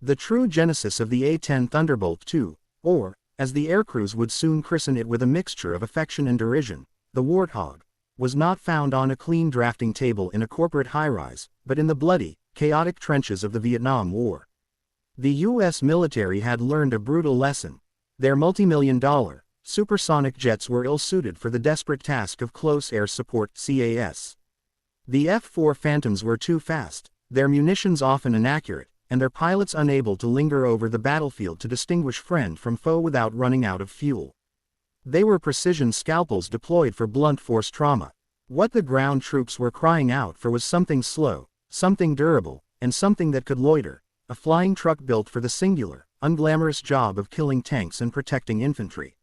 The true genesis of the A-10 Thunderbolt II, or, as the aircrews would soon christen it with a mixture of affection and derision, the Warthog, was not found on a clean drafting table in a corporate high-rise, but in the bloody, chaotic trenches of the Vietnam War. The U.S. military had learned a brutal lesson. Their multi-million-dollar, supersonic jets were ill-suited for the desperate task of close air support (CAS). The F-4 Phantoms were too fast, their munitions often inaccurate, and their pilots unable to linger over the battlefield to distinguish friend from foe without running out of fuel. They were precision scalpels deployed for blunt force trauma. What the ground troops were crying out for was something slow, something durable, and something that could loiter, a flying truck built for the singular, unglamorous job of killing tanks and protecting infantry.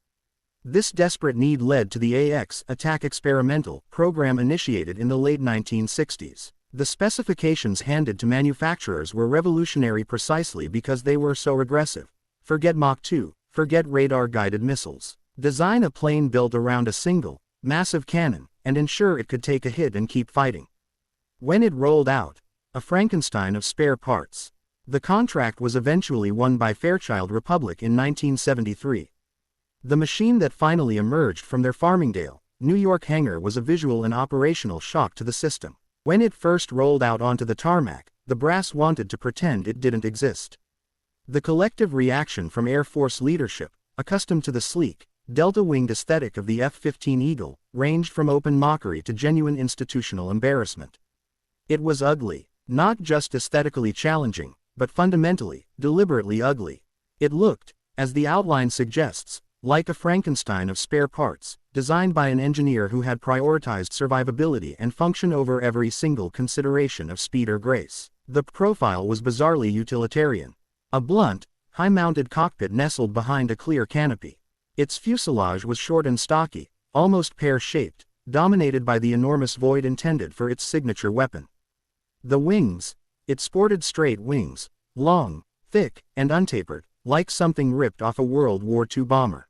This desperate need led to the AX Attack Experimental program initiated in the late 1960s. The specifications handed to manufacturers were revolutionary precisely because they were so regressive. Forget Mach 2, forget radar-guided missiles. Design a plane built around a single, massive cannon, and ensure it could take a hit and keep fighting. When it rolled out, a Frankenstein of spare parts. The contract was eventually won by Fairchild Republic in 1973. The machine that finally emerged from their Farmingdale, New York hangar was a visual and operational shock to the system. When it first rolled out onto the tarmac, the brass wanted to pretend it didn't exist. The collective reaction from Air Force leadership, accustomed to the sleek, delta-winged aesthetic of the F-15 Eagle, ranged from open mockery to genuine institutional embarrassment. It was ugly, not just aesthetically challenging, but fundamentally, deliberately ugly. It looked, as the outline suggests, like a Frankenstein of spare parts, designed by an engineer who had prioritized survivability and function over every single consideration of speed or grace. The profile was bizarrely utilitarian. A blunt, high-mounted cockpit nestled behind a clear canopy. Its fuselage was short and stocky, almost pear-shaped, dominated by the enormous void intended for its signature weapon. The wings. It sported straight wings, long, thick, and untapered, like something ripped off a World War II bomber.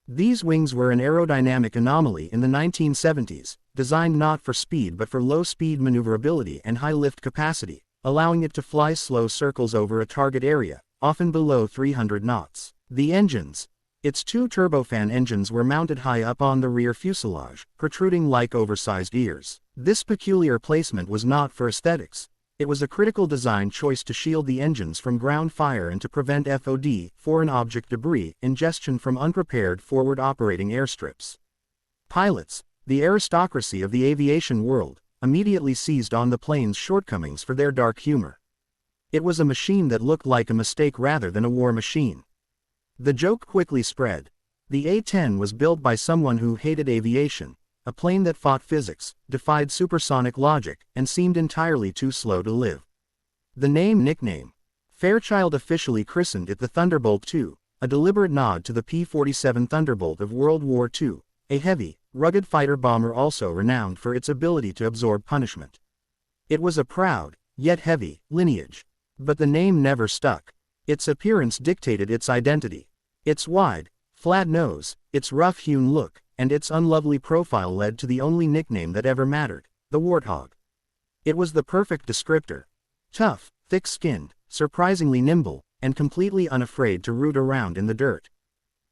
These wings were an aerodynamic anomaly in the 1970s, designed not for speed but for low-speed maneuverability and high lift capacity, allowing it to fly slow circles over a target area, often below 300 knots. The engines. Its two turbofan engines were mounted high up on the rear fuselage, protruding like oversized ears. This peculiar placement was not for aesthetics. It was a critical design choice to shield the engines from ground fire and to prevent FOD, foreign object debris, ingestion from unprepared forward operating airstrips. Pilots, the aristocracy of the aviation world, immediately seized on the plane's shortcomings for their dark humor. It was a machine that looked like a mistake rather than a war machine. The joke quickly spread. The A-10 was built by someone who hated aviation, a plane that fought physics, defied supersonic logic, and seemed entirely too slow to live. The nickname. Fairchild officially christened it the Thunderbolt II, a deliberate nod to the P-47 Thunderbolt of World War II, a heavy, rugged fighter bomber also renowned for its ability to absorb punishment. It was a proud, yet heavy, lineage. But the name never stuck. Its appearance dictated its identity. Its wide, flat nose, its rough-hewn look, and its unlovely profile led to the only nickname that ever mattered, the Warthog. It was the perfect descriptor. Tough, thick-skinned, surprisingly nimble, and completely unafraid to root around in the dirt.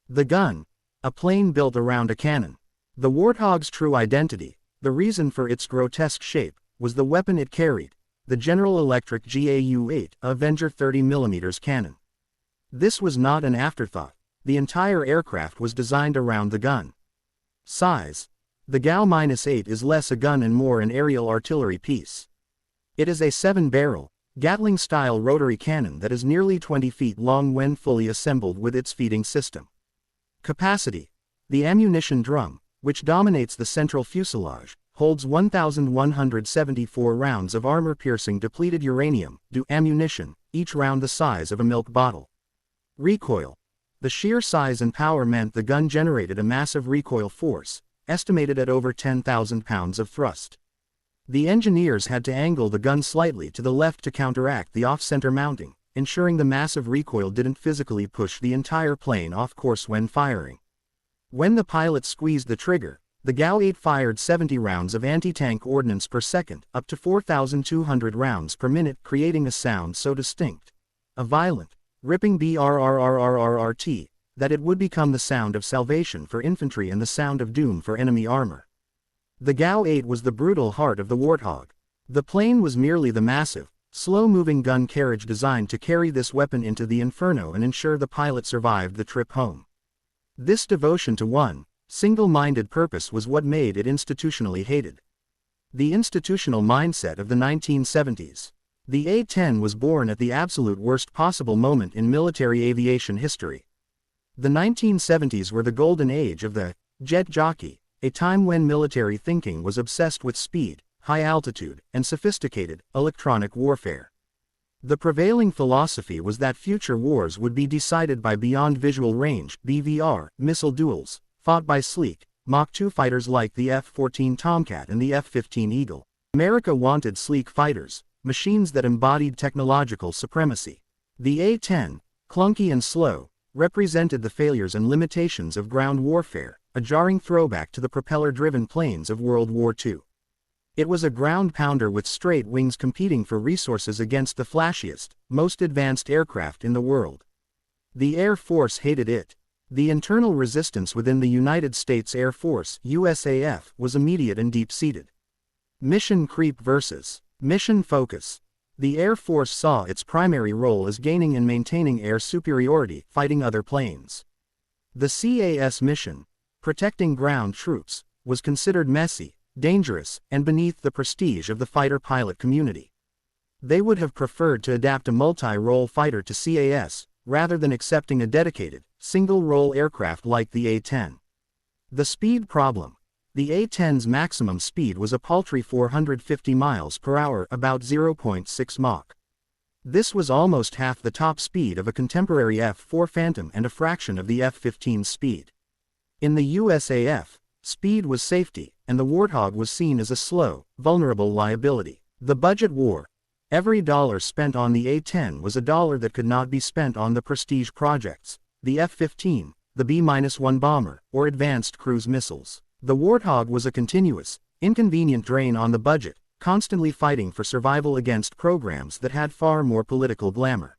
The gun. A plane built around a cannon. The Warthog's true identity, the reason for its grotesque shape, was the weapon it carried, the General Electric GAU-8 Avenger 30mm cannon. This was not an afterthought. The entire aircraft was designed around the gun. Size. The GAU-8 is less a gun and more an aerial artillery piece. It is a 7-barrel, Gatling-style rotary cannon that is nearly 20 feet long when fully assembled with its feeding system. Capacity. The ammunition drum, which dominates the central fuselage, holds 1,174 rounds of armor-piercing depleted uranium ammunition, each round the size of a milk bottle. Recoil. The sheer size and power meant the gun generated a massive recoil force, estimated at over 10,000 pounds of thrust. The engineers had to angle the gun slightly to the left to counteract the off-center mounting, ensuring the massive recoil didn't physically push the entire plane off course when firing. When the pilot squeezed the trigger, the GAU-8 fired 70 rounds of anti-tank ordnance per second, up to 4,200 rounds per minute, creating a sound so distinct, a violent, ripping brrrrrrrt, that it would become the sound of salvation for infantry and the sound of doom for enemy armor. The GAU-8 was the brutal heart of the Warthog. The plane was merely the massive, slow-moving gun carriage designed to carry this weapon into the inferno and ensure the pilot survived the trip home. This devotion to one, single-minded purpose was what made it institutionally hated. The institutional mindset of the 1970s. The A-10 was born at the absolute worst possible moment in military aviation history. The 1970s were the golden age of the jet jockey, a time when military thinking was obsessed with speed, high altitude, and sophisticated, electronic warfare. The prevailing philosophy was that future wars would be decided by beyond visual range (BVR) missile duels, fought by sleek, Mach 2 fighters like the F-14 Tomcat and the F-15 Eagle. America wanted sleek fighters, machines that embodied technological supremacy. The A-10, clunky and slow, represented the failures and limitations of ground warfare, a jarring throwback to the propeller-driven planes of World War II. It was a ground pounder with straight wings competing for resources against the flashiest, most advanced aircraft in the world. The Air Force hated it. The internal resistance within the United States Air Force (USAF) was immediate and deep-seated. Mission creep versus mission focus. The Air Force saw its primary role as gaining and maintaining air superiority, fighting other planes. The CAS mission, protecting ground troops, was considered messy, dangerous, and beneath the prestige of the fighter pilot community. They would have preferred to adapt a multi-role fighter to CAS, rather than accepting a dedicated, single-role aircraft like the A-10. The speed problem. The A-10's maximum speed was a paltry 450 miles per hour, about 0.6 Mach. This was almost half the top speed of a contemporary F-4 Phantom and a fraction of the F-15's speed. In the USAF, speed was safety, and the Warthog was seen as a slow, vulnerable liability. The budget war. Every dollar spent on the A-10 was a dollar that could not be spent on the prestige projects, the F-15, the B-1 bomber, or advanced cruise missiles. The Warthog was a continuous, inconvenient drain on the budget, constantly fighting for survival against programs that had far more political glamour.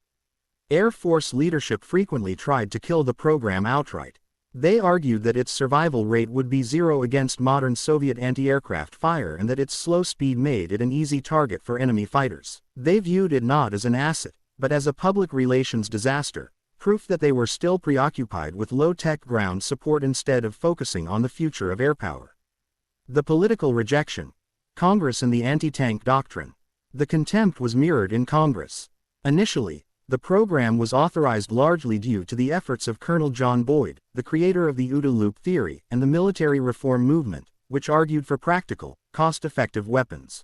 Air Force leadership frequently tried to kill the program outright. They argued that its survival rate would be zero against modern Soviet anti-aircraft fire and that its slow speed made it an easy target for enemy fighters. They viewed it not as an asset, but as a public relations disaster, proof that they were still preoccupied with low-tech ground support instead of focusing on the future of airpower. The political rejection. Congress and the anti-tank doctrine. The contempt was mirrored in Congress. Initially, the program was authorized largely due to the efforts of Colonel John Boyd, the creator of the OODA loop theory and the military reform movement, which argued for practical, cost-effective weapons.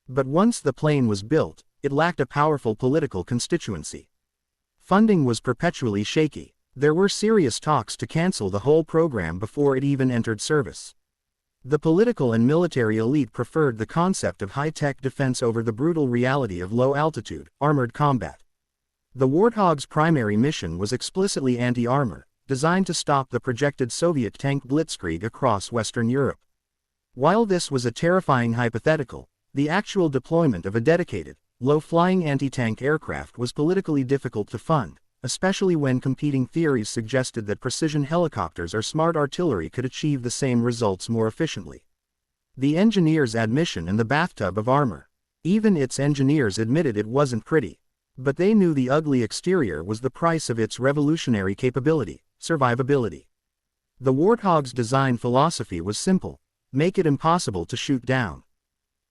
But once the plane was built, it lacked a powerful political constituency. Funding was perpetually shaky. There were serious talks to cancel the whole program before it even entered service. The political and military elite preferred the concept of high-tech defense over the brutal reality of low-altitude, armored combat. The Warthog's primary mission was explicitly anti-armor, designed to stop the projected Soviet tank blitzkrieg across Western Europe. While this was a terrifying hypothetical, the actual deployment of a dedicated, low-flying anti-tank aircraft was politically difficult to fund, especially when competing theories suggested that precision helicopters or smart artillery could achieve the same results more efficiently. The engineer's admission in the bathtub of armor. Even its engineers admitted it wasn't pretty. But they knew the ugly exterior was the price of its revolutionary capability, survivability. The Warthog's design philosophy was simple: make it impossible to shoot down.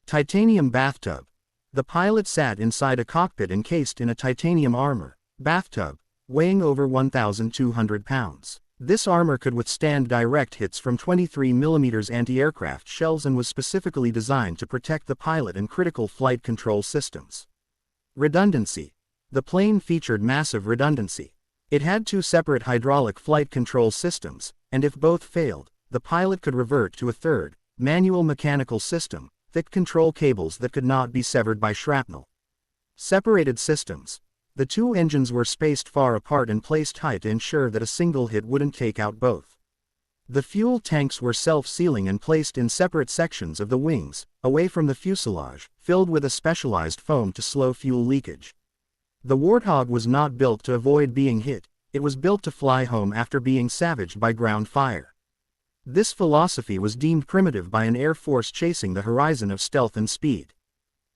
Titanium bathtub. The pilot sat inside a cockpit encased in a titanium armor bathtub, weighing over 1,200 pounds. This armor could withstand direct hits from 23mm anti-aircraft shells and was specifically designed to protect the pilot and critical flight control systems. Redundancy. The plane featured massive redundancy. It had two separate hydraulic flight control systems, and if both failed, the pilot could revert to a third, manual mechanical system, thick control cables that could not be severed by shrapnel. Separated systems. The two engines were spaced far apart and placed high to ensure that a single hit wouldn't take out both. The fuel tanks were self-sealing and placed in separate sections of the wings, away from the fuselage, filled with a specialized foam to slow fuel leakage. The Warthog was not built to avoid being hit, it was built to fly home after being savaged by ground fire. This philosophy was deemed primitive by an air force chasing the horizon of stealth and speed.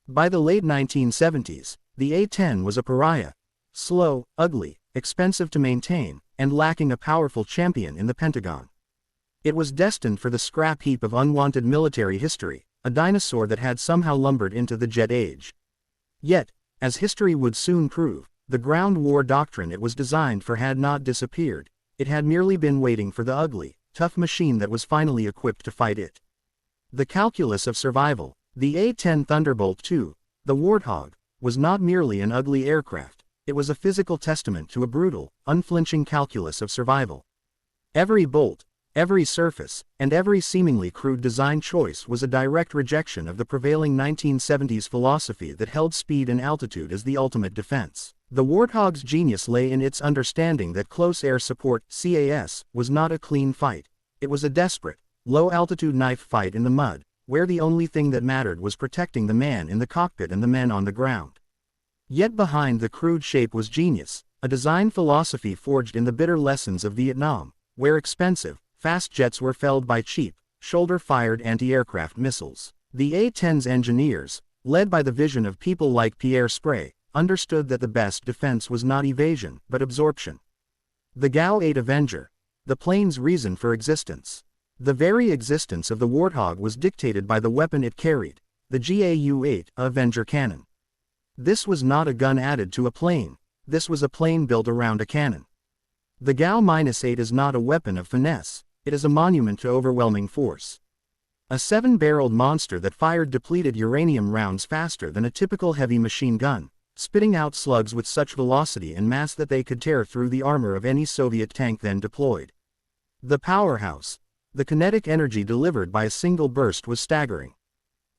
By the late 1970s, the A-10 was a pariah, slow, ugly, expensive to maintain, and lacking a powerful champion in the Pentagon. It was destined for the scrap heap of unwanted military history, a dinosaur that had somehow lumbered into the jet age. Yet, as history would soon prove, the ground war doctrine it was designed for had not disappeared, it had merely been waiting for the ugly, tough machine that was finally equipped to fight it. The calculus of survival. The A-10 Thunderbolt II, the Warthog, was not merely an ugly aircraft, it was a physical testament to a brutal, unflinching calculus of survival. Every bolt, every surface, and every seemingly crude design choice was a direct rejection of the prevailing 1970s philosophy that held speed and altitude as the ultimate defense. The Warthog's genius lay in its understanding that close air support, CAS, was not a clean fight. It was a desperate, low-altitude knife fight in the mud, where the only thing that mattered was protecting the man in the cockpit and the men on the ground. Yet behind the crude shape was genius, a design philosophy forged in the bitter lessons of Vietnam, where expensive, fast jets were felled by cheap, shoulder-fired anti-aircraft missiles. The A-10's engineers, led by the vision of people like Pierre Sprey, understood that the best defense was not evasion, but absorption. The GAU-8 Avenger, the plane's reason for existence. The very existence of the Warthog was dictated by the weapon it carried, the GAU-8 Avenger cannon. This was not a gun added to a plane, this was a plane built around a cannon. The GAU-8 is not a weapon of finesse, it is a monument to overwhelming force. A 7-barreled monster that fired depleted uranium rounds faster than a typical heavy machine gun, spitting out slugs with such velocity and mass that they could tear through the armor of any Soviet tank then deployed. The powerhouse. The kinetic energy delivered by a single burst was staggering.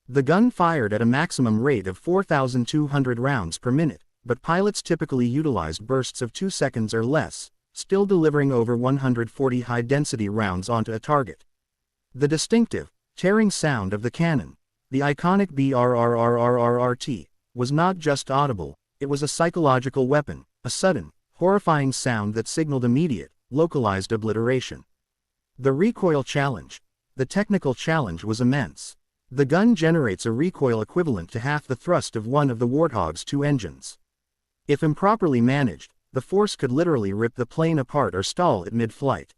The gun fired at a maximum rate of 4,200 rounds per minute, but pilots typically utilized bursts of 2 seconds or less, still delivering over 140 high-density rounds onto a target. The distinctive, tearing sound of the cannon, the iconic BRRRRRRT, was not just audible, it was a psychological weapon, a sudden, horrifying sound that signaled immediate, localized obliteration. The recoil challenge. The technical challenge was immense. The gun generates a recoil equivalent to half the thrust of one of the Warthog's 2 engines. If improperly managed, the force could literally rip the plane apart or stall it mid-flight.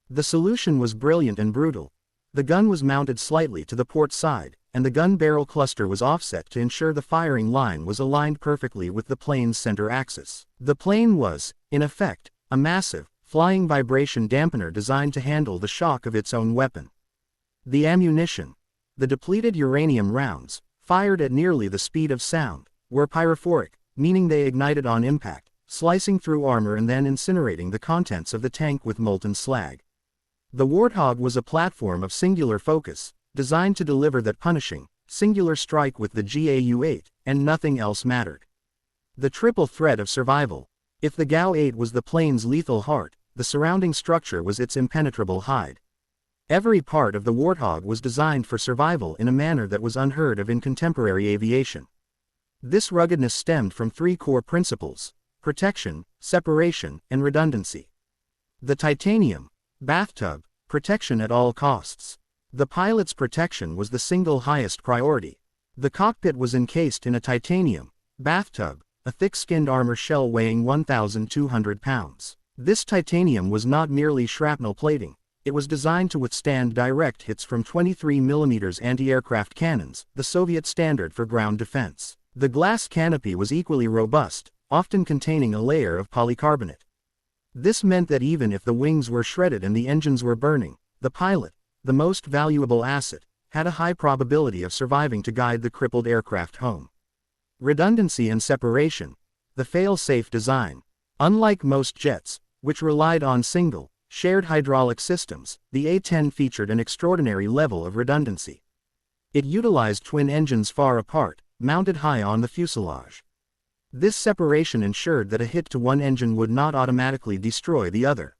The solution was brilliant and brutal. The gun was mounted slightly to the port side, and the gun barrel cluster was offset to ensure the firing line was aligned perfectly with the plane's center axis. The plane was, in effect, a massive, flying vibration dampener designed to handle the shock of its own weapon. The ammunition. The depleted uranium rounds, fired at nearly the speed of sound, were pyrophoric, meaning they ignited on impact, slicing through armor and then incinerating the contents of the tank with molten slag. The Warthog was a platform of singular focus, designed to deliver that punishing, singular strike with the GAU-8, and nothing else mattered. The triple threat of survival. If the GAU-8 was the plane's lethal heart, the surrounding structure was its impenetrable hide. Every part of the Warthog was designed for survival in a manner that was unheard of in contemporary aviation. This ruggedness stemmed from 3 core principles: protection, separation, and redundancy. The titanium bathtub, protection at all costs. The pilot's protection was the single highest priority. The cockpit was encased in a titanium bathtub, a thick-skinned armor shell weighing 1,200 pounds. This titanium was not merely shrapnel plating, it was designed to withstand direct hits from 23mm anti-aircraft cannons, the Soviet standard for ground defense. The glass canopy was equally robust, often containing a layer of polycarbonate. This meant that even if the wings were shredded and the engines were burning, the pilot, the most valuable asset, had a high probability of surviving to guide the crippled aircraft home. Redundancy and separation. The fail-safe design. Unlike most jets, which relied on single, shared hydraulic systems, the A-10 featured an extraordinary level of redundancy. It utilized twin engines far apart, mounted high on the fuselage. This separation ensured that a hit to one engine would not automatically destroy the other.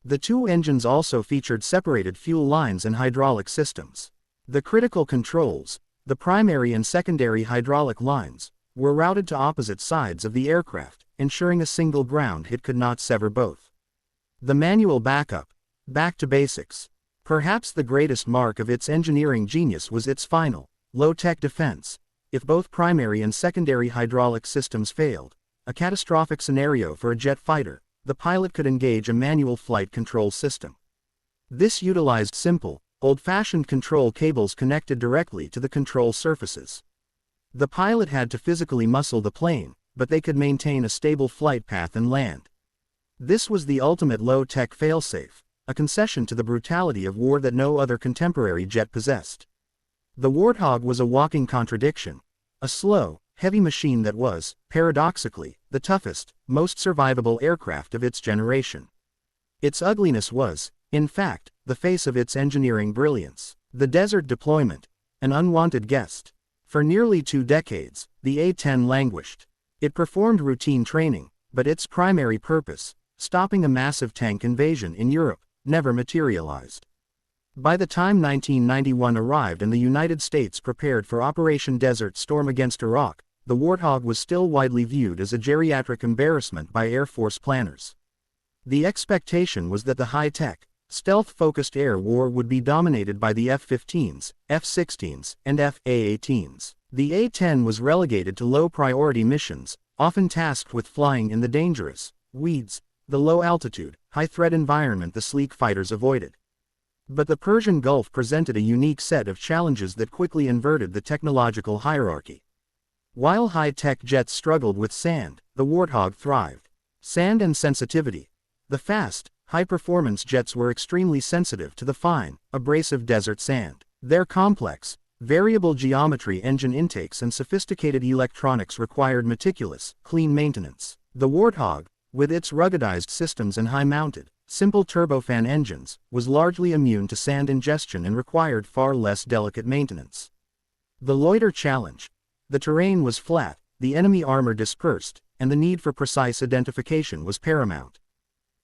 The 2 engines also featured separated fuel lines and hydraulic systems. The critical controls, the primary and secondary hydraulic lines, were routed to opposite sides of the aircraft, ensuring a single ground hit could not sever both. The manual backup. Back to basics. Perhaps the greatest mark of its engineering genius was its final, low-tech defense. If both primary and secondary hydraulic systems failed, a catastrophic scenario for a jet fighter, the pilot could engage a manual flight control system. This utilized simple, old-fashioned control cables connected directly to the control surfaces. The pilot had to physically muscle the plane, but they could maintain a stable flight path and land. This was the ultimate low-tech failsafe, a concession to the brutality of war that no other contemporary jet possessed. The Warthog was a walking contradiction, a slow, heavy machine that was, paradoxically, the toughest, most survivable aircraft of its generation. Its ugliness was, in fact, the face of its engineering brilliance. The desert deployment, an unwanted guest. For nearly 2 decades, the A-10 languished. It performed routine training, but its primary purpose, stopping a massive tank invasion in Europe, never materialized. By the time 1991 arrived and the United States prepared for Operation Desert Storm against Iraq, the Warthog was still widely viewed as a geriatric embarrassment by Air Force planners. The expectation was that the high-tech, stealth-focused air war would be dominated by the F-15s, F-16s, and F/A-18s. The A-10 was relegated to low-priority missions, often tasked with flying in the dangerous weeds, the low-altitude, high-threat environment the sleek fighters avoided. But the Persian Gulf presented a unique set of challenges that quickly inverted the technological hierarchy. While high-tech jets struggled with sand, the Warthog thrived. Sand and sensitivity. The fast, high-performance jets were extremely sensitive to the fine, abrasive desert sand. Their complex, variable geometry engine intakes and sophisticated electronics required meticulous, clean maintenance. The Warthog, with its ruggedized systems and high-mounted, simple turbofan engines, was largely immune to sand ingestion and required far less delicate maintenance. The loiter challenge. The terrain was flat, the enemy armor dispersed, and the need for precise identification was paramount.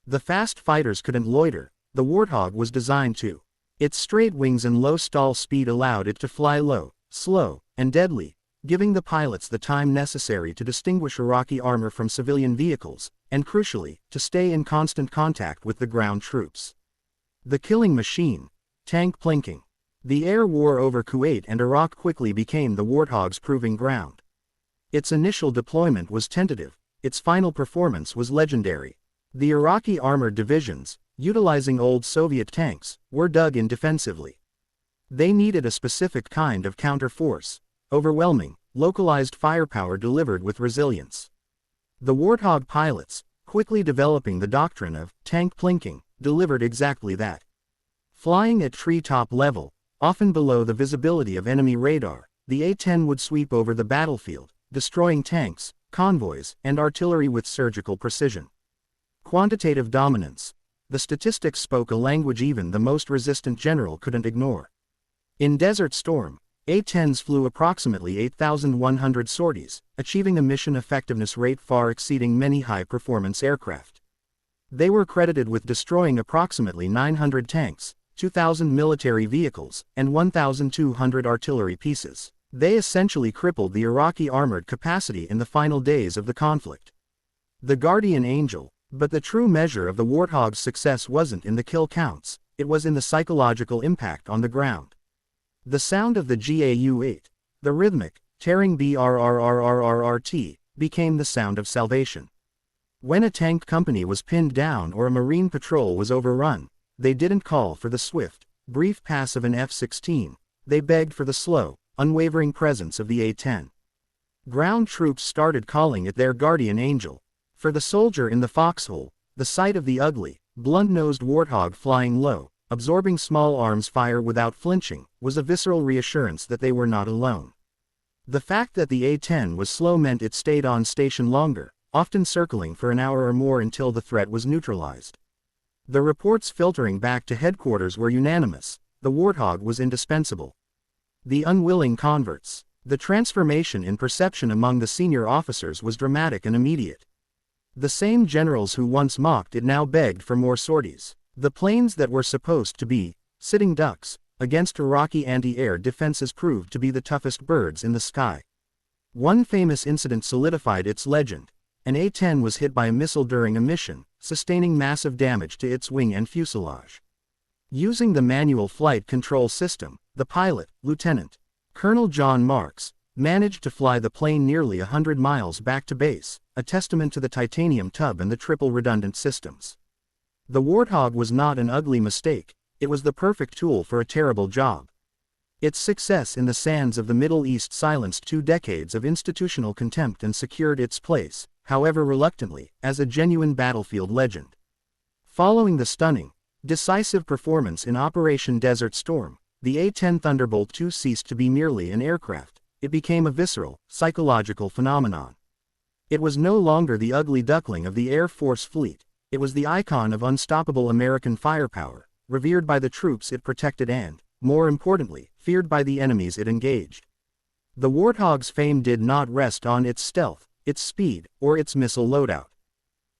The fast fighters couldn't loiter. The Warthog was designed to. Its straight wings and low stall speed allowed it to fly low, slow, and deadly, giving the pilots the time necessary to distinguish Iraqi armor from civilian vehicles, and crucially, to stay in constant contact with the ground troops. The killing machine. Tank plinking. The air war over Kuwait and Iraq quickly became the Warthog's proving ground. Its initial deployment was tentative, its final performance was legendary. The Iraqi armored divisions, utilizing old Soviet tanks, were dug in defensively. They needed a specific kind of counter-force, overwhelming, localized firepower delivered with resilience. The Warthog pilots, quickly developing the doctrine of tank plinking, delivered exactly that. Flying at treetop level, often below the visibility of enemy radar, the A-10 would sweep over the battlefield, destroying tanks, convoys, and artillery with surgical precision. Quantitative dominance. The statistics spoke a language even the most resistant general couldn't ignore. In Desert Storm, A-10s flew approximately 8,100 sorties, achieving a mission effectiveness rate far exceeding many high-performance aircraft. They were credited with destroying approximately 900 tanks, 2,000 military vehicles, and 1,200 artillery pieces. They essentially crippled the Iraqi armored capacity in the final days of the conflict. The Guardian Angel. But the true measure of the Warthog's success wasn't in the kill counts, it was in the psychological impact on the ground. The sound of the GAU-8, the rhythmic, tearing BRRRRRRT, became the sound of salvation. When a tank company was pinned down or a marine patrol was overrun, they didn't call for the swift, brief pass of an F-16, they begged for the slow, unwavering presence of the A-10. Ground troops started calling it their guardian angel. For the soldier in the foxhole, the sight of the ugly, blunt-nosed Warthog flying low, absorbing small arms fire without flinching, was a visceral reassurance that they were not alone. The fact that the A-10 was slow meant it stayed on station longer, often circling for an hour or more until the threat was neutralized. The reports filtering back to headquarters were unanimous: the Warthog was indispensable. The unwilling converts. The transformation in perception among the senior officers was dramatic and immediate. The same generals who once mocked it now begged for more sorties. The planes that were supposed to be sitting ducks against Iraqi anti-air defenses proved to be the toughest birds in the sky. One famous incident solidified its legend. An A-10 was hit by a missile during a mission, sustaining massive damage to its wing and fuselage. Using the manual flight control system, the pilot, Lieutenant Colonel John Marks, managed to fly the plane nearly 100 miles back to base, a testament to the titanium tub and the triple redundant systems. The Warthog was not an ugly mistake, it was the perfect tool for a terrible job. Its success in the sands of the Middle East silenced 2 decades of institutional contempt and secured its place, however reluctantly, as a genuine battlefield legend. Following the stunning, decisive performance in Operation Desert Storm, the A-10 Thunderbolt II ceased to be merely an aircraft. It became a visceral, psychological phenomenon. It was no longer the ugly duckling of the Air Force fleet, it was the icon of unstoppable American firepower, revered by the troops it protected and, more importantly, feared by the enemies it engaged. The Warthog's fame did not rest on its stealth, its speed, or its missile loadout.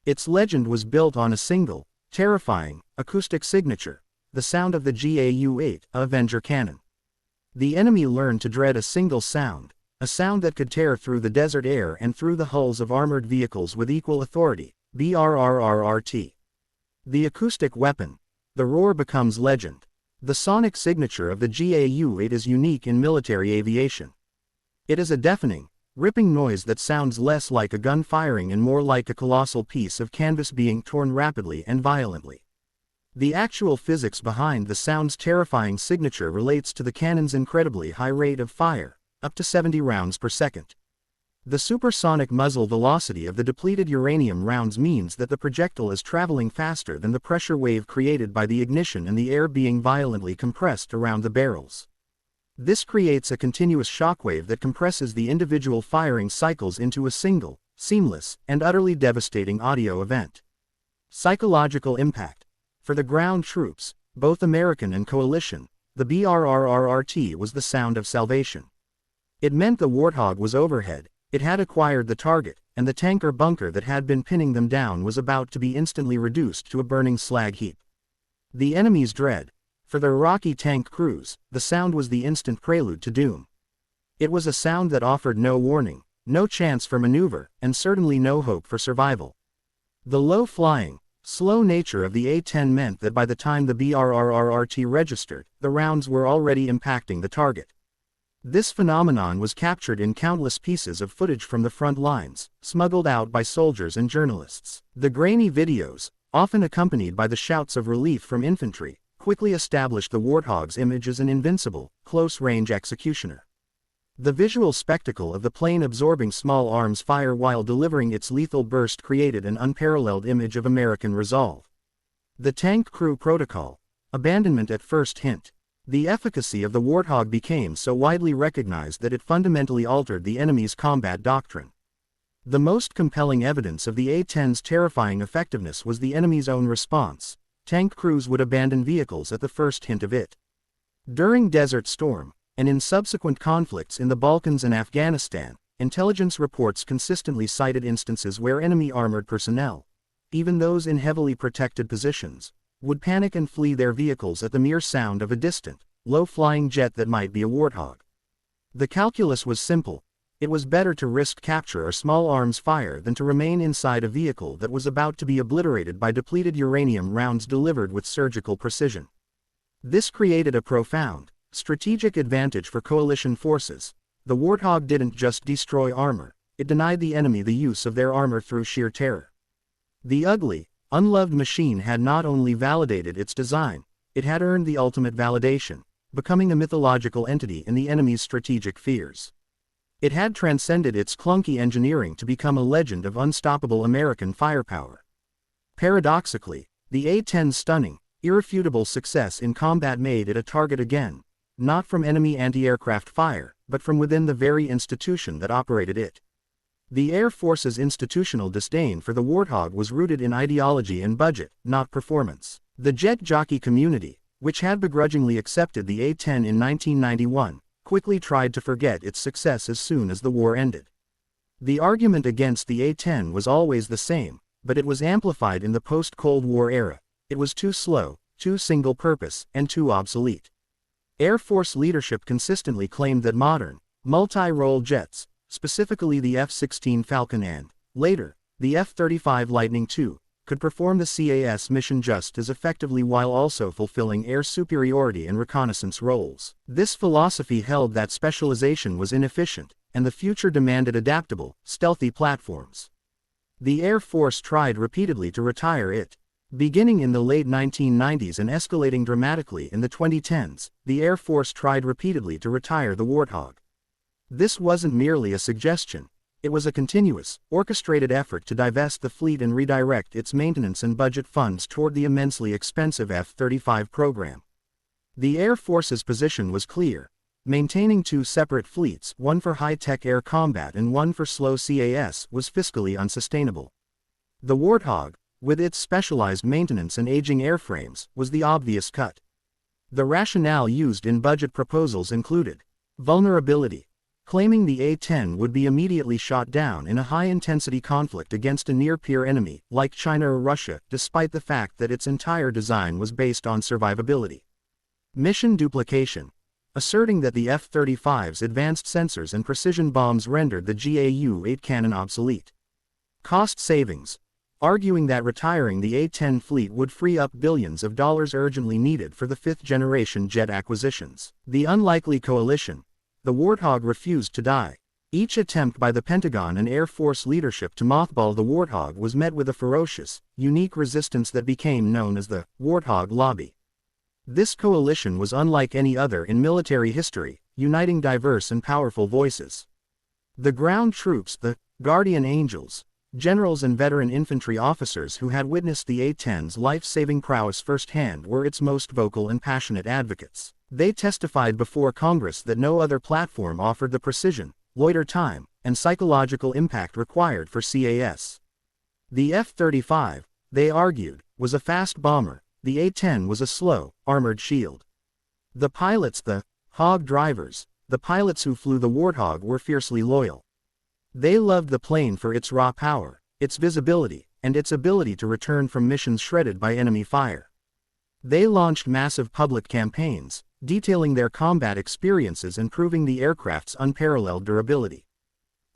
Its legend was built on a single, terrifying, acoustic signature, the sound of the GAU-8 Avenger cannon. The enemy learned to dread a single sound, a sound that could tear through the desert air and through the hulls of armored vehicles with equal authority, BRRRRT. The acoustic weapon. The roar becomes legend. The sonic signature of the GAU-8 is unique in military aviation. It is a deafening, ripping noise that sounds less like a gun firing and more like a colossal piece of canvas being torn rapidly and violently. The actual physics behind the sound's terrifying signature relates to the cannon's incredibly high rate of fire, up to 70 rounds per second. The supersonic muzzle velocity of the depleted uranium rounds means that the projectile is traveling faster than the pressure wave created by the ignition and the air being violently compressed around the barrels. This creates a continuous shockwave that compresses the individual firing cycles into a single, seamless, and utterly devastating audio event. Psychological impact. For the ground troops, both American and coalition, the BRRRRT was the sound of salvation. It meant the Warthog was overhead, it had acquired the target, and the tanker bunker that had been pinning them down was about to be instantly reduced to a burning slag heap. The enemy's dread. For the Iraqi tank crews, the sound was the instant prelude to doom. It was a sound that offered no warning, no chance for maneuver, and certainly no hope for survival. The low-flying, slow nature of the A-10 meant that by the time the BRRRRT registered, the rounds were already impacting the target. This phenomenon was captured in countless pieces of footage from the front lines, smuggled out by soldiers and journalists. The grainy videos, often accompanied by the shouts of relief from infantry, quickly established the Warthog's image as an invincible, close-range executioner. The visual spectacle of the plane absorbing small arms fire while delivering its lethal burst created an unparalleled image of American resolve. The tank crew protocol. Abandonment at first hint. The efficacy of the Warthog became so widely recognized that it fundamentally altered the enemy's combat doctrine. The most compelling evidence of the A-10's terrifying effectiveness was the enemy's own response. Tank crews would abandon vehicles at the first hint of it. During Desert Storm, and in subsequent conflicts in the Balkans and Afghanistan, intelligence reports consistently cited instances where enemy armored personnel, even those in heavily protected positions, would panic and flee their vehicles at the mere sound of a distant, low-flying jet that might be a Warthog. The calculus was simple. It was better to risk capture or small arms fire than to remain inside a vehicle that was about to be obliterated by depleted uranium rounds delivered with surgical precision. This created a profound, strategic advantage for coalition forces. The Warthog didn't just destroy armor, it denied the enemy the use of their armor through sheer terror. The ugly, unloved machine had not only validated its design, it had earned the ultimate validation, becoming a mythological entity in the enemy's strategic fears. It had transcended its clunky engineering to become a legend of unstoppable American firepower. Paradoxically, the A-10's stunning, irrefutable success in combat made it a target again, not from enemy anti-aircraft fire, but from within the very institution that operated it. The Air Force's institutional disdain for the Warthog was rooted in ideology and budget, not performance. The jet jockey community, which had begrudgingly accepted the A-10 in 1991, quickly tried to forget its success as soon as the war ended. The argument against the A-10 was always the same, but it was amplified in the post-Cold War era. It was too slow, too single-purpose, and too obsolete. Air Force leadership consistently claimed that modern, multi-role jets, specifically the F-16 Falcon and, later, the F-35 Lightning II, could perform the CAS mission just as effectively while also fulfilling air superiority and reconnaissance roles. This philosophy held that specialization was inefficient, and the future demanded adaptable, stealthy platforms. The Air Force tried repeatedly to retire it. Beginning in the late 1990s and escalating dramatically in the 2010s, the Air Force tried repeatedly to retire the Warthog. This wasn't merely a suggestion. It was a continuous, orchestrated effort to divest the fleet and redirect its maintenance and budget funds toward the immensely expensive F-35 program. The Air Force's position was clear. Maintaining two separate fleets, one for high-tech air combat and one for slow CAS, was fiscally unsustainable. The Warthog, with its specialized maintenance and aging airframes, was the obvious cut. The rationale used in budget proposals included vulnerability, claiming the A-10 would be immediately shot down in a high-intensity conflict against a near-peer enemy, like China or Russia, despite the fact that its entire design was based on survivability. Mission duplication, asserting that the F-35's advanced sensors and precision bombs rendered the GAU-8 cannon obsolete. Cost savings, arguing that retiring the A-10 fleet would free up billions of dollars urgently needed for the fifth-generation jet acquisitions. The unlikely coalition. The Warthog refused to die. Each attempt by the Pentagon and Air Force leadership to mothball the Warthog was met with a ferocious, unique resistance that became known as the Warthog Lobby. This coalition was unlike any other in military history, uniting diverse and powerful voices. The ground troops, the Guardian Angels, generals and veteran infantry officers who had witnessed the A-10's life-saving prowess firsthand were its most vocal and passionate advocates. They testified before Congress that no other platform offered the precision, loiter time, and psychological impact required for CAS. The F-35, they argued, was a fast bomber. The A-10 was a slow, armored shield. The pilots, the hog drivers, the pilots who flew the Warthog were fiercely loyal. They loved the plane for its raw power, its visibility, and its ability to return from missions shredded by enemy fire. They launched massive public campaigns, detailing their combat experiences and proving the aircraft's unparalleled durability.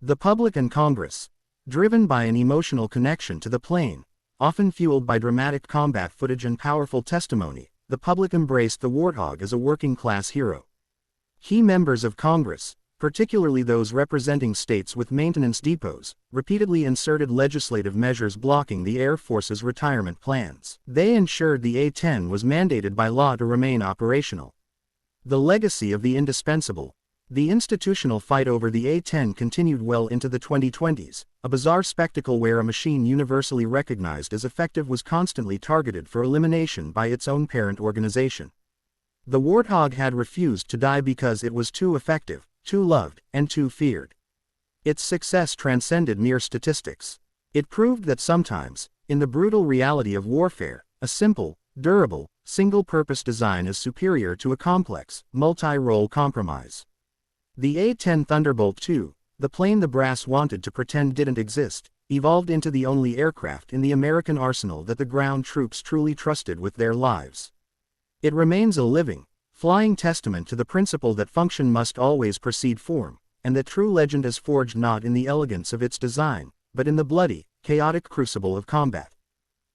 The public and Congress, driven by an emotional connection to the plane, often fueled by dramatic combat footage and powerful testimony, the public embraced the Warthog as a working-class hero. Key members of Congress, particularly those representing states with maintenance depots, repeatedly inserted legislative measures blocking the Air Force's retirement plans. They ensured the A-10 was mandated by law to remain operational. The legacy of the indispensable. The institutional fight over the A-10 continued well into the 2020s, a bizarre spectacle where a machine universally recognized as effective was constantly targeted for elimination by its own parent organization. The Warthog had refused to die because it was too effective, too loved, and too feared. Its success transcended mere statistics. It proved that sometimes, in the brutal reality of warfare, a simple, durable, single-purpose design is superior to a complex, multi-role compromise. The A-10 Thunderbolt II, the plane the brass wanted to pretend didn't exist, evolved into the only aircraft in the American arsenal that the ground troops truly trusted with their lives. It remains a living, flying testament to the principle that function must always precede form, and that true legend is forged not in the elegance of its design, but in the bloody, chaotic crucible of combat.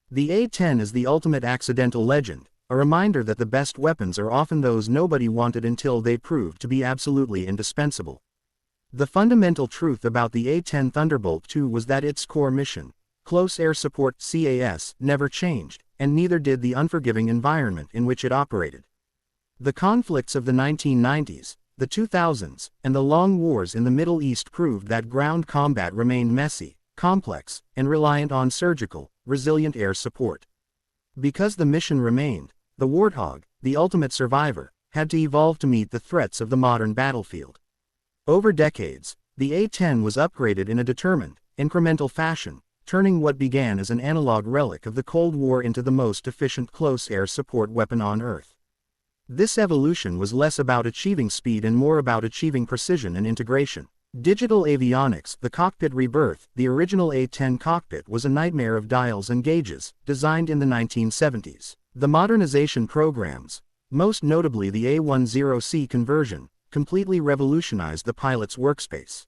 The A-10 is the ultimate accidental legend, a reminder that the best weapons are often those nobody wanted until they proved to be absolutely indispensable. The fundamental truth about the A-10 Thunderbolt II was that its core mission, close air support (CAS), never changed, and neither did the unforgiving environment in which it operated. The conflicts of the 1990s, the 2000s, and the long wars in the Middle East proved that ground combat remained messy, complex, and reliant on surgical, resilient air support. Because the mission remained, the Warthog, the ultimate survivor, had to evolve to meet the threats of the modern battlefield. Over decades, the A-10 was upgraded in a determined, incremental fashion, turning what began as an analog relic of the Cold War into the most efficient close air support weapon on Earth. This evolution was less about achieving speed and more about achieving precision and integration. Digital avionics, the cockpit rebirth. The original A-10 cockpit was a nightmare of dials and gauges, designed in the 1970s. The modernization programs, most notably the A-10C conversion, completely revolutionized the pilot's workspace.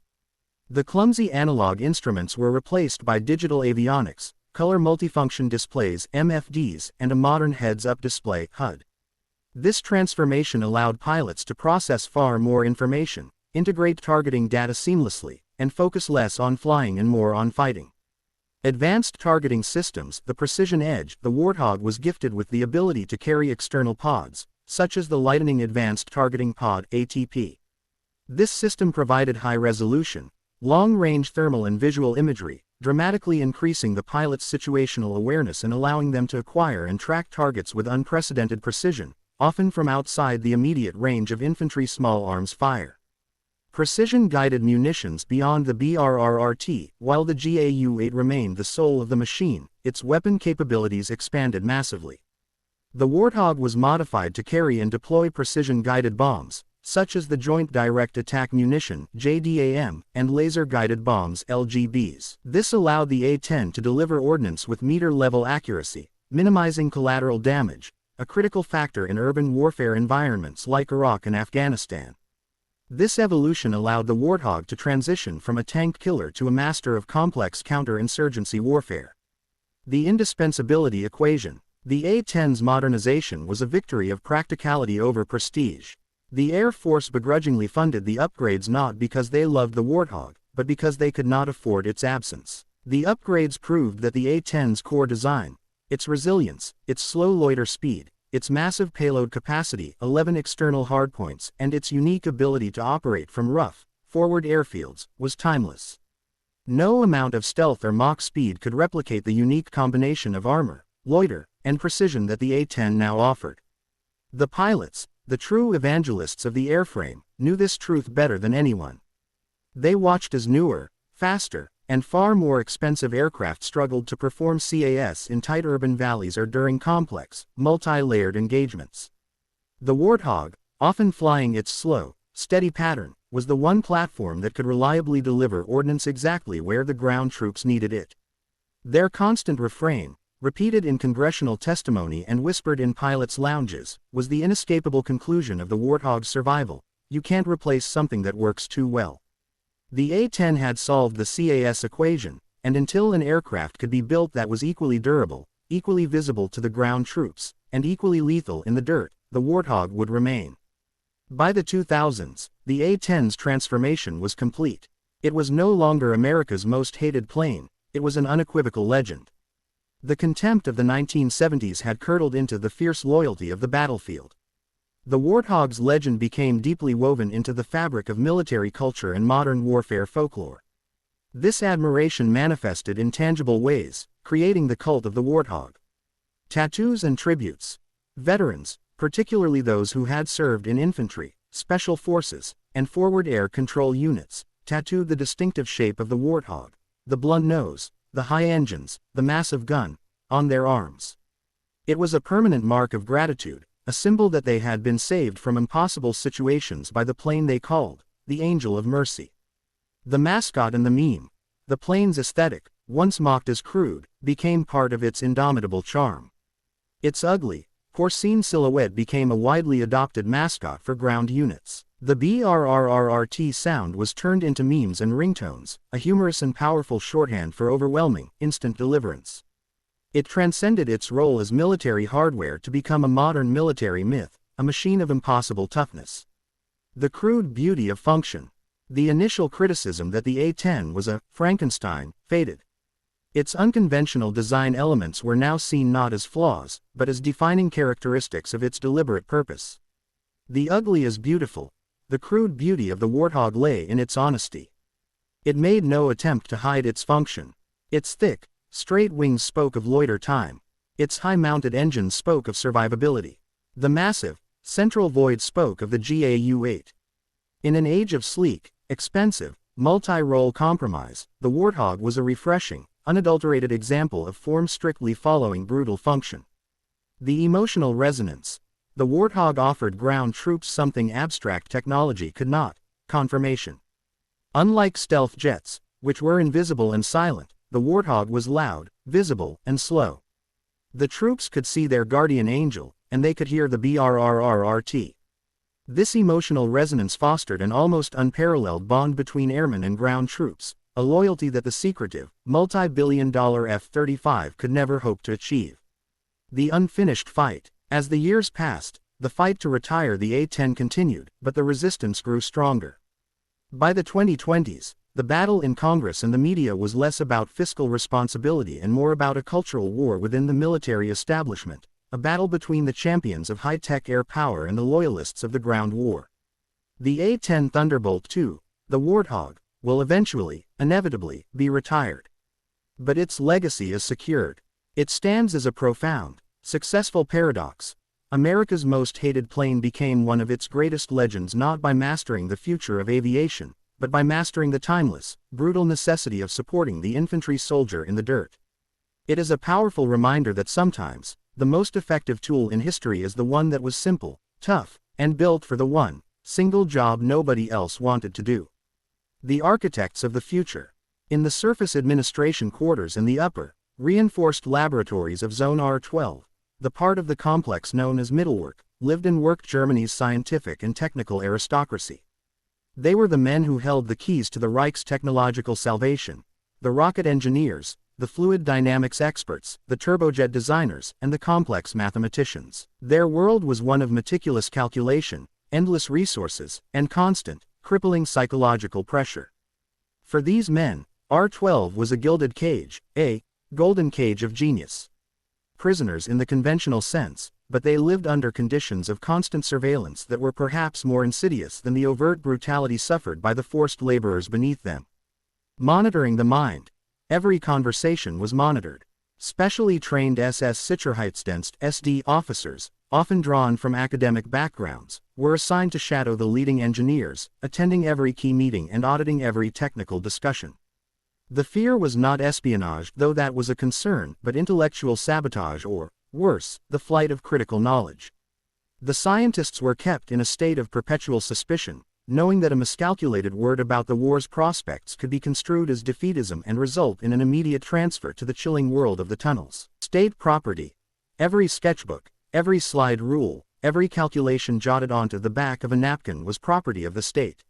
The clumsy analog instruments were replaced by digital avionics, color multifunction displays (MFDs), and a modern heads-up display (HUD). This transformation allowed pilots to process far more information, integrate targeting data seamlessly, and focus less on flying and more on fighting. Advanced targeting systems, the Precision Edge, the Warthog was gifted with the ability to carry external pods, such as the Lightning Advanced Targeting Pod (ATP). This system provided high-resolution, long-range thermal and visual imagery, dramatically increasing the pilot's situational awareness and allowing them to acquire and track targets with unprecedented precision, often from outside the immediate range of infantry small arms fire. Precision-guided munitions beyond the BRRRT. While the GAU-8 remained the soul of the machine, its weapon capabilities expanded massively. The Warthog was modified to carry and deploy precision-guided bombs, such as the Joint Direct Attack Munition (JDAM) and laser-guided bombs (LGBs). This allowed the A-10 to deliver ordnance with meter-level accuracy, minimizing collateral damage, a critical factor in urban warfare environments like Iraq and Afghanistan. This evolution allowed the Warthog to transition from a tank killer to a master of complex counterinsurgency warfare. The indispensability equation. The A-10's modernization was a victory of practicality over prestige. The Air Force begrudgingly funded the upgrades not because they loved the Warthog, but because they could not afford its absence. The upgrades proved that the A-10's core design, its resilience, its slow loiter speed, its massive payload capacity, 11 external hardpoints, and its unique ability to operate from rough, forward airfields, was timeless. No amount of stealth or Mach speed could replicate the unique combination of armor, loiter, and precision that the A-10 now offered. The pilots, the true evangelists of the airframe, knew this truth better than anyone. They watched as newer, faster, and far more expensive aircraft struggled to perform CAS in tight urban valleys or during complex, multi-layered engagements. The Warthog, often flying its slow, steady pattern, was the one platform that could reliably deliver ordnance exactly where the ground troops needed it. Their constant refrain, repeated in congressional testimony and whispered in pilots' lounges, was the inescapable conclusion of the Warthog's survival: you can't replace something that works too well. The A-10 had solved the CAS equation, and until an aircraft could be built that was equally durable, equally visible to the ground troops, and equally lethal in the dirt, the Warthog would remain. By the 2000s, the A-10's transformation was complete. It was no longer America's most hated plane, it was an unequivocal legend. The contempt of the 1970s had curdled into the fierce loyalty of the battlefield. The Warthog's legend became deeply woven into the fabric of military culture and modern warfare folklore. This admiration manifested in tangible ways, creating the cult of the Warthog. Tattoos and tributes. Veterans, particularly those who had served in infantry, special forces, and forward air control units, tattooed the distinctive shape of the Warthog, the blunt nose, the high engines, the massive gun, on their arms. It was a permanent mark of gratitude, a symbol that they had been saved from impossible situations by the plane they called the Angel of Mercy. The mascot and the meme, the plane's aesthetic, once mocked as crude, became part of its indomitable charm. Its ugly, porcine silhouette became a widely adopted mascot for ground units. The BRRRT sound was turned into memes and ringtones, a humorous and powerful shorthand for overwhelming, instant deliverance. It transcended its role as military hardware to become a modern military myth, a machine of impossible toughness. The crude beauty of function. The initial criticism that the A-10 was a Frankenstein faded. Its unconventional design elements were now seen not as flaws, but as defining characteristics of its deliberate purpose. The ugly is beautiful. The crude beauty of the Warthog lay in its honesty. It made no attempt to hide its function. Its thick, straight wings spoke of loiter time. Its high-mounted engines spoke of survivability. The massive, central void spoke of the GAU-8. In an age of sleek, expensive, multi-role compromise, the Warthog was a refreshing, unadulterated example of form strictly following brutal function. The emotional resonance. The Warthog offered ground troops something abstract technology could not: confirmation. Unlike stealth jets, which were invisible and silent, the Warthog was loud, visible, and slow. The troops could see their guardian angel, and they could hear the BRRRT. This emotional resonance fostered an almost unparalleled bond between airmen and ground troops, a loyalty that the secretive, multi-billion-dollar F-35 could never hope to achieve. The unfinished fight. As the years passed, the fight to retire the A-10 continued, but the resistance grew stronger. By the 2020s, the battle in Congress and the media was less about fiscal responsibility and more about a cultural war within the military establishment, a battle between the champions of high-tech air power and the loyalists of the ground war. The A-10 Thunderbolt II, the Warthog, will eventually, inevitably, be retired. But its legacy is secured. It stands as a profound, successful paradox. America's most hated plane became one of its greatest legends not by mastering the future of aviation, but by mastering the timeless, brutal necessity of supporting the infantry soldier in the dirt. It is a powerful reminder that sometimes, the most effective tool in history is the one that was simple, tough, and built for the one single job nobody else wanted to do. The architects of the future. In the Surface Administration Quarters in the upper, reinforced laboratories of Zone R-12, the part of the complex known as Mittelwerk, lived and worked Germany's scientific and technical aristocracy. They were the men who held the keys to the Reich's technological salvation, the rocket engineers, the fluid dynamics experts, the turbojet designers, and the complex mathematicians. Their world was one of meticulous calculation, endless resources, and constant, crippling psychological pressure. For these men, R-12 was a gilded cage, a golden cage of genius. Prisoners in the conventional sense, but they lived under conditions of constant surveillance that were perhaps more insidious than the overt brutality suffered by the forced laborers beneath them. Monitoring the mind. Every conversation was monitored. Specially trained SS Sicherheitsdienst (SD) officers, often drawn from academic backgrounds, were assigned to shadow the leading engineers, attending every key meeting and auditing every technical discussion. The fear was not espionage, though that was a concern, but intellectual sabotage or, worse, the flight of critical knowledge. The scientists were kept in a state of perpetual suspicion, knowing that a miscalculated word about the war's prospects could be construed as defeatism and result in an immediate transfer to the chilling world of the tunnels. State property. Every sketchbook, every slide rule, every calculation jotted onto the back of a napkin was property of the state.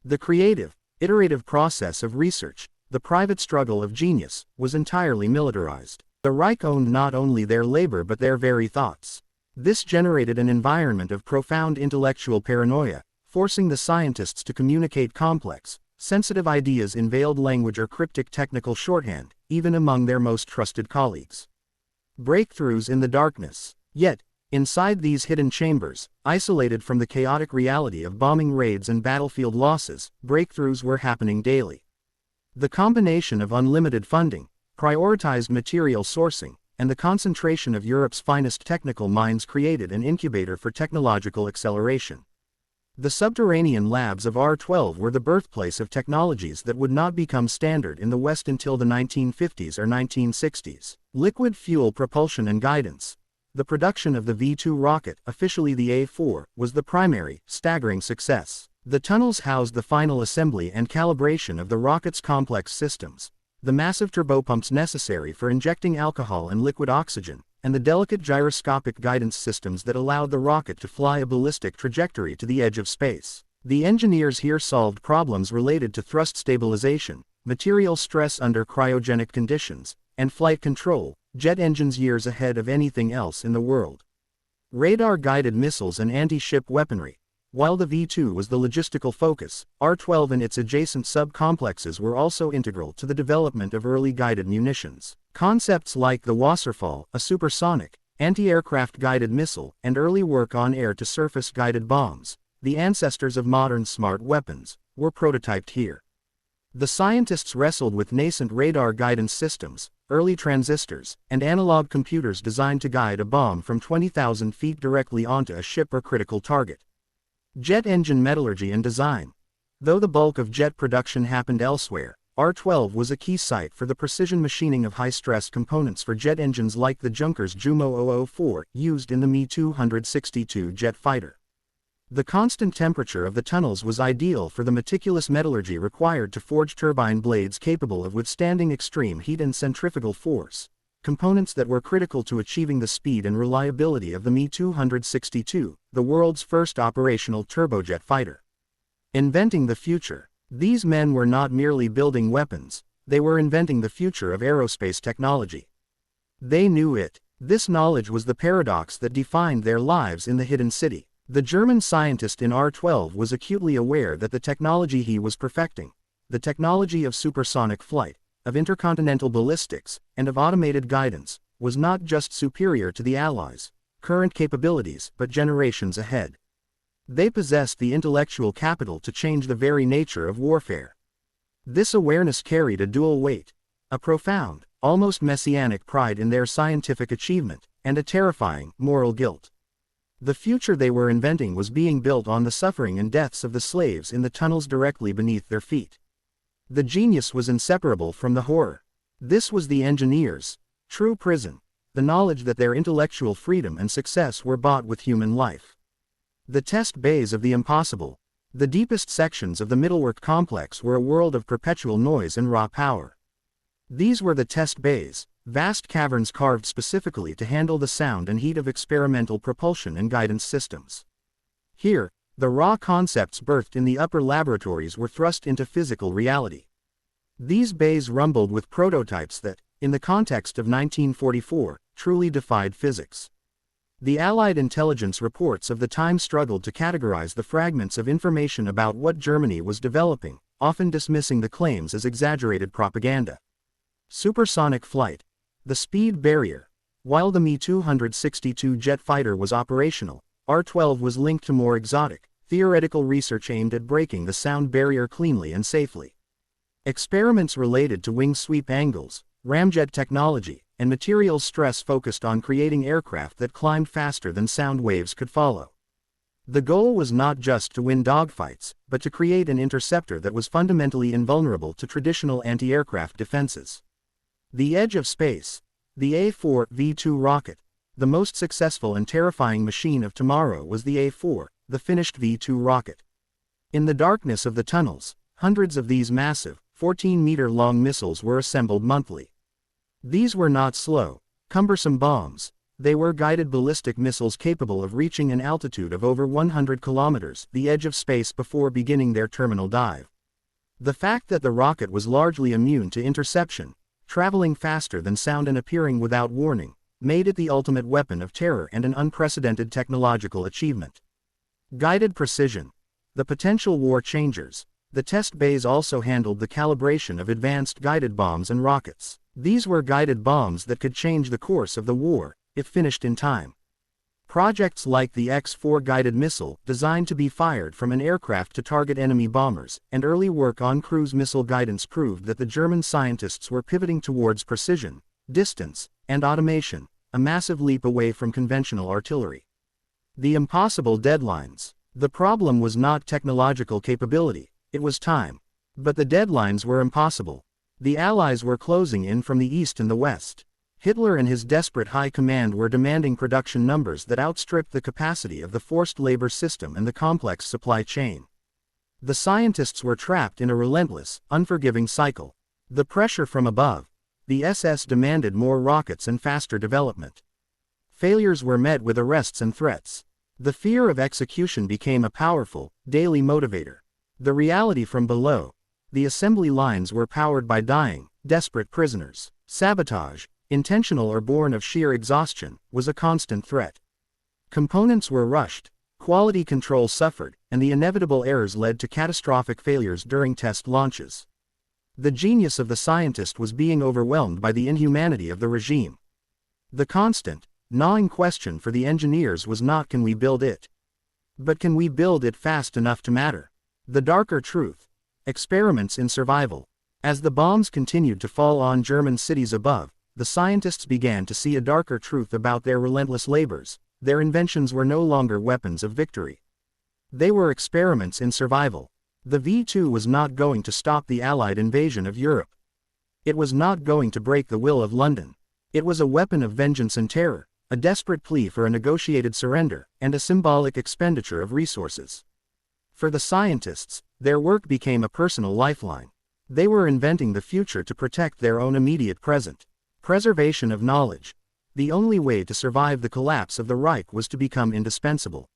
The creative, iterative process of research, the private struggle of genius, was entirely militarized. The Reich owned not only their labor but their very thoughts. This generated an environment of profound intellectual paranoia, forcing the scientists to communicate complex, sensitive ideas in veiled language or cryptic technical shorthand, even among their most trusted colleagues. Breakthroughs in the darkness. Yet, inside these hidden chambers, isolated from the chaotic reality of bombing raids and battlefield losses, breakthroughs were happening daily. The combination of unlimited funding, prioritized material sourcing, and the concentration of Europe's finest technical minds created an incubator for technological acceleration. The subterranean labs of R-12 were the birthplace of technologies that would not become standard in the West until the 1950s or 1960s. Liquid fuel propulsion and guidance. The production of the V-2 rocket, officially the A-4, was the primary, staggering success. The tunnels housed the final assembly and calibration of the rocket's complex systems, the massive turbopumps necessary for injecting alcohol and liquid oxygen, and the delicate gyroscopic guidance systems that allowed the rocket to fly a ballistic trajectory to the edge of space. The engineers here solved problems related to thrust stabilization, material stress under cryogenic conditions, and flight control, jet engines years ahead of anything else in the world. Radar-guided missiles and anti-ship weaponry. While the V-2 was the logistical focus, R-12 and its adjacent sub-complexes were also integral to the development of early guided munitions. Concepts like the Wasserfall, a supersonic, anti-aircraft guided missile, and early work on air-to-surface guided bombs, the ancestors of modern smart weapons, were prototyped here. The scientists wrestled with nascent radar guidance systems, early transistors, and analog computers designed to guide a bomb from 20,000 feet directly onto a ship or critical target. Jet engine metallurgy and design. Though the bulk of jet production happened elsewhere, R-12 was a key site for the precision machining of high-stress components for jet engines like the Junkers Jumo 004, used in the Me-262 jet fighter. The constant temperature of the tunnels was ideal for the meticulous metallurgy required to forge turbine blades capable of withstanding extreme heat and centrifugal force, components that were critical to achieving the speed and reliability of the Me-262, the world's first operational turbojet fighter. Inventing the future. These men were not merely building weapons, they were inventing the future of aerospace technology. They knew it. This knowledge was the paradox that defined their lives in the hidden city. The German scientist in R-12 was acutely aware that the technology he was perfecting, the technology of supersonic flight, of intercontinental ballistics, and of automated guidance, was not just superior to the Allies' current capabilities but generations ahead. They possessed the intellectual capital to change the very nature of warfare. This awareness carried a dual weight, a profound, almost messianic pride in their scientific achievement, and a terrifying, moral guilt. The future they were inventing was being built on the suffering and deaths of the slaves in the tunnels directly beneath their feet. The genius was inseparable from the horror. This was the engineers' true prison, the knowledge that their intellectual freedom and success were bought with human life. The test bays of the impossible, the deepest sections of the middlework complex, were a world of perpetual noise and raw power. These were the test bays, vast caverns carved specifically to handle the sound and heat of experimental propulsion and guidance systems. Here, the raw concepts birthed in the upper laboratories were thrust into physical reality. These bays rumbled with prototypes that, in the context of 1944, truly defied physics. The Allied intelligence reports of the time struggled to categorize the fragments of information about what Germany was developing, often dismissing the claims as exaggerated propaganda. Supersonic flight. The speed barrier. While the Me-262 jet fighter was operational, R-12 was linked to more exotic, theoretical research aimed at breaking the sound barrier cleanly and safely. Experiments related to wing sweep angles, ramjet technology, and materials stress focused on creating aircraft that climbed faster than sound waves could follow. The goal was not just to win dogfights, but to create an interceptor that was fundamentally invulnerable to traditional anti-aircraft defenses. The edge of space. The A-4 V-2 rocket. The most successful and terrifying machine of tomorrow was the A-4, the finished V-2 rocket. In the darkness of the tunnels, hundreds of these massive, 14-meter-long missiles were assembled monthly. These were not slow, cumbersome bombs. They were guided ballistic missiles capable of reaching an altitude of over 100 kilometers, the edge of space, before beginning their terminal dive. The fact that the rocket was largely immune to interception, traveling faster than sound and appearing without warning, made it the ultimate weapon of terror and an unprecedented technological achievement. Guided precision. The potential war changers. The test bays also handled the calibration of advanced guided bombs and rockets. These were guided bombs that could change the course of the war, if finished in time. Projects like the X-4 guided missile, designed to be fired from an aircraft to target enemy bombers, and early work on cruise missile guidance proved that the German scientists were pivoting towards precision, distance, and automation, a massive leap away from conventional artillery. The impossible deadlines. The problem was not technological capability, it was time. But the deadlines were impossible. The Allies were closing in from the east and the west. Hitler and his desperate high command were demanding production numbers that outstripped the capacity of the forced labor system and the complex supply chain. The scientists were trapped in a relentless, unforgiving cycle. The pressure from above. The SS demanded more rockets and faster development. Failures were met with arrests and threats. The fear of execution became a powerful, daily motivator. The reality from below. The assembly lines were powered by dying, desperate prisoners. Sabotage, intentional or born of sheer exhaustion, was a constant threat. Components were rushed, quality control suffered, and the inevitable errors led to catastrophic failures during test launches. The genius of the scientist was being overwhelmed by the inhumanity of the regime. The constant, gnawing question for the engineers was not can we build it, but can we build it fast enough to matter? The darker truth. Experiments in survival. As the bombs continued to fall on German cities above, the scientists began to see a darker truth about their relentless labors. Their inventions were no longer weapons of victory. They were experiments in survival. The V-2 was not going to stop the Allied invasion of Europe. It was not going to break the will of London. It was a weapon of vengeance and terror, a desperate plea for a negotiated surrender, and a symbolic expenditure of resources. For the scientists, their work became a personal lifeline. They were inventing the future to protect their own immediate present. Preservation of knowledge. The only way to survive the collapse of the Reich was to become indispensable.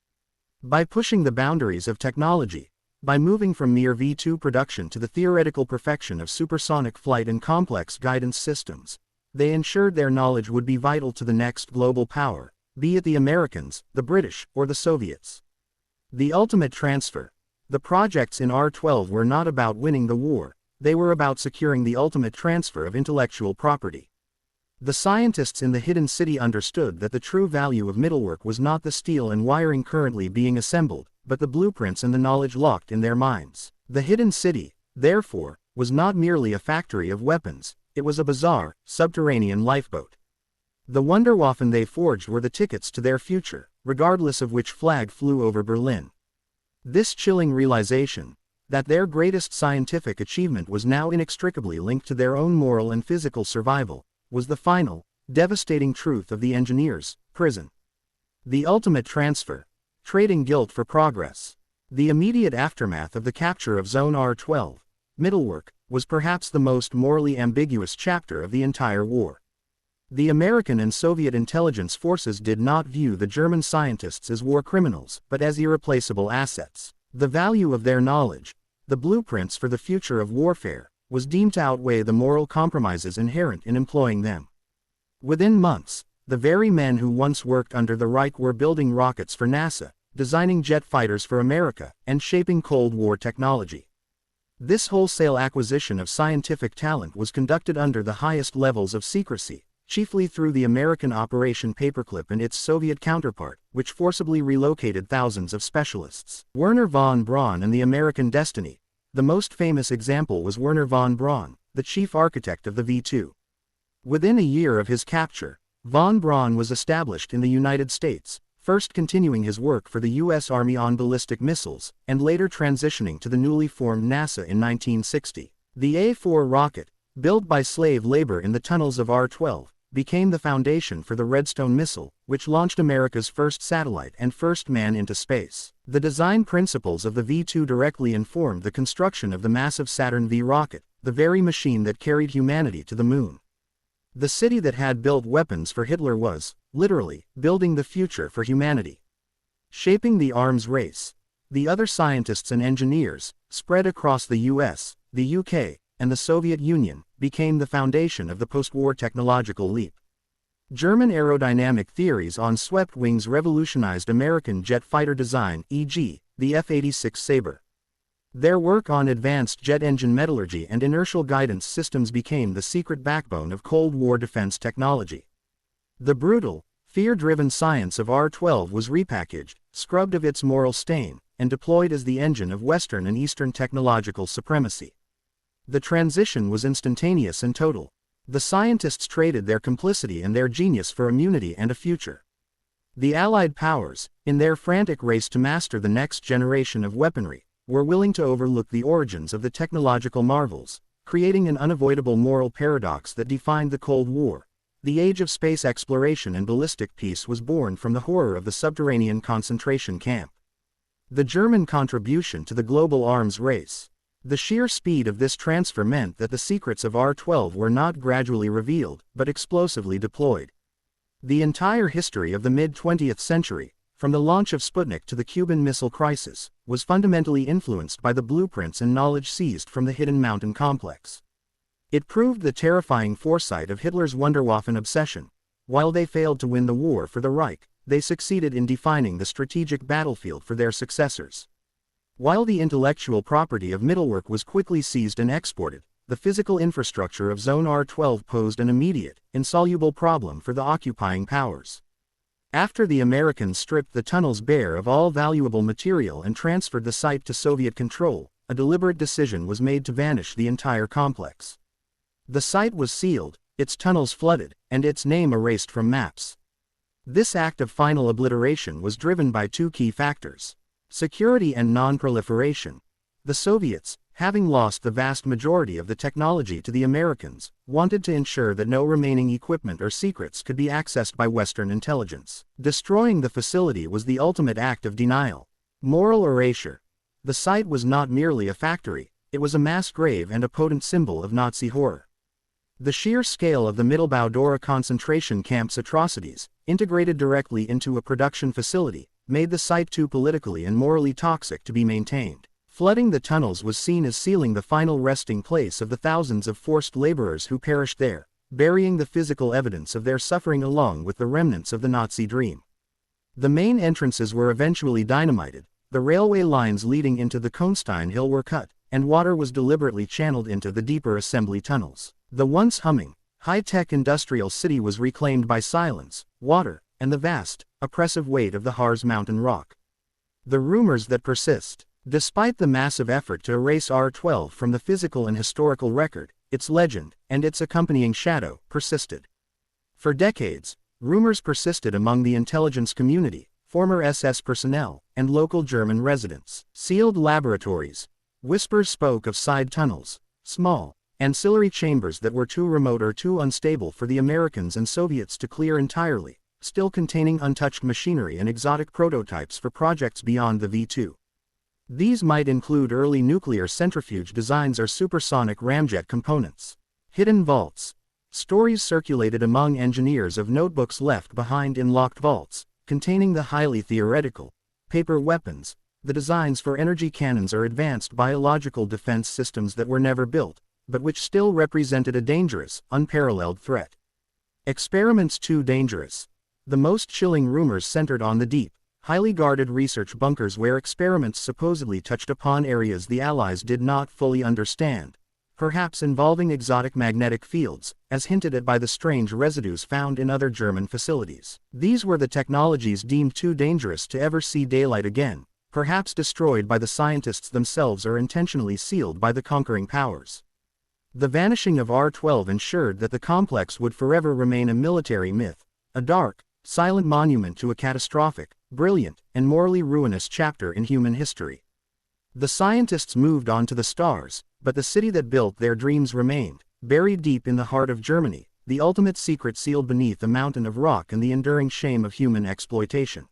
By pushing the boundaries of technology, by moving from mere V2 production to the theoretical perfection of supersonic flight and complex guidance systems, they ensured their knowledge would be vital to the next global power, be it the Americans, the British, or the Soviets. The ultimate transfer. The projects in R-12 were not about winning the war, they were about securing the ultimate transfer of intellectual property. The scientists in the hidden city understood that the true value of Mittelwerk was not the steel and wiring currently being assembled, but the blueprints and the knowledge locked in their minds. The hidden city, therefore, was not merely a factory of weapons, it was a bizarre, subterranean lifeboat. The Wunderwaffen they forged were the tickets to their future, regardless of which flag flew over Berlin. This chilling realization, that their greatest scientific achievement was now inextricably linked to their own moral and physical survival, was the final, devastating truth of the engineers' prison. The ultimate transfer. Trading guilt for progress. The immediate aftermath of the capture of Zone R-12, Mittelwerk, was perhaps the most morally ambiguous chapter of the entire war. The American and Soviet intelligence forces did not view the German scientists as war criminals, but as irreplaceable assets. The value of their knowledge, the blueprints for the future of warfare, was deemed to outweigh the moral compromises inherent in employing them. Within months, the very men who once worked under the Reich were building rockets for NASA, designing jet fighters for America, and shaping Cold War technology. This wholesale acquisition of scientific talent was conducted under the highest levels of secrecy, chiefly through the American Operation Paperclip and its Soviet counterpart, which forcibly relocated thousands of specialists. Wernher von Braun and the American destiny. The most famous example was Wernher von Braun, the chief architect of the V2. Within a year of his capture, von Braun was established in the United States, first continuing his work for the U.S. Army on ballistic missiles, and later transitioning to the newly formed NASA in 1960. The A-4 rocket, built by slave labor in the tunnels of R-12, became the foundation for the Redstone missile, which launched America's first satellite and first man into space. The design principles of the V2 directly informed the construction of the massive Saturn V rocket, the very machine that carried humanity to the moon. The city that had built weapons for Hitler was, literally, building the future for humanity. Shaping the arms race. The other scientists and engineers, spread across the US, the UK, and the Soviet Union, became the foundation of the post-war technological leap. German aerodynamic theories on swept wings revolutionized American jet fighter design, e.g., the F-86 Sabre. Their work on advanced jet engine metallurgy and inertial guidance systems became the secret backbone of Cold War defense technology. The brutal, fear-driven science of R-12 was repackaged, scrubbed of its moral stain, and deployed as the engine of Western and Eastern technological supremacy. The transition was instantaneous and total. The scientists traded their complicity and their genius for immunity and a future. The Allied powers, in their frantic race to master the next generation of weaponry, were willing to overlook the origins of the technological marvels, creating an unavoidable moral paradox that defined the Cold War. The age of space exploration and ballistic peace was born from the horror of the subterranean concentration camp. The German contribution to the global arms race. The sheer speed of this transfer meant that the secrets of R-12 were not gradually revealed, but explosively deployed. The entire history of the mid-20th century, from the launch of Sputnik to the Cuban Missile Crisis, was fundamentally influenced by the blueprints and knowledge seized from the Hidden Mountain Complex. It proved the terrifying foresight of Hitler's Wunderwaffen obsession. While they failed to win the war for the Reich, they succeeded in defining the strategic battlefield for their successors. While the intellectual property of Mittelwerk was quickly seized and exported, the physical infrastructure of Zone R-12 posed an immediate, insoluble problem for the occupying powers. After the Americans stripped the tunnels bare of all valuable material and transferred the site to Soviet control, a deliberate decision was made to vanish the entire complex. The site was sealed, its tunnels flooded, and its name erased from maps. This act of final obliteration was driven by two key factors: security and non-proliferation. The Soviets, having lost the vast majority of the technology to the Americans, wanted to ensure that no remaining equipment or secrets could be accessed by Western intelligence. Destroying the facility was the ultimate act of denial. Moral erasure. The site was not merely a factory, it was a mass grave and a potent symbol of Nazi horror. The sheer scale of the Mittelbau-Dora concentration camp's atrocities, integrated directly into a production facility, made the site too politically and morally toxic to be maintained. Flooding the tunnels was seen as sealing the final resting place of the thousands of forced laborers who perished there, burying the physical evidence of their suffering along with the remnants of the Nazi dream. The main entrances were eventually dynamited, the railway lines leading into the Kohnstein Hill were cut, and water was deliberately channeled into the deeper assembly tunnels. The once humming, high-tech industrial city was reclaimed by silence, water, and the vast, oppressive weight of the Harz mountain rock. The rumors that persist. Despite the massive effort to erase R12 from the physical and historical record, its legend, and its accompanying shadow, persisted. For decades, rumors persisted among the intelligence community, former SS personnel, and local German residents. Sealed laboratories. Whispers spoke of side tunnels, small, ancillary chambers that were too remote or too unstable for the Americans and Soviets to clear entirely, still containing untouched machinery and exotic prototypes for projects beyond the V2. These might include early nuclear centrifuge designs or supersonic ramjet components. Hidden vaults. Stories circulated among engineers of notebooks left behind in locked vaults, containing the highly theoretical, paper weapons, the designs for energy cannons or advanced biological defense systems that were never built, but which still represented a dangerous, unparalleled threat. Experiments too dangerous. The most chilling rumors centered on the deep, highly guarded research bunkers where experiments supposedly touched upon areas the Allies did not fully understand, perhaps involving exotic magnetic fields, as hinted at by the strange residues found in other German facilities. These were the technologies deemed too dangerous to ever see daylight again, perhaps destroyed by the scientists themselves or intentionally sealed by the conquering powers. The vanishing of R12 ensured that the complex would forever remain a military myth, a dark, silent monument to a catastrophic, brilliant, and morally ruinous chapter in human history. The scientists moved on to the stars, but the city that built their dreams remained, buried deep in the heart of Germany, the ultimate secret sealed beneath a mountain of rock and the enduring shame of human exploitation.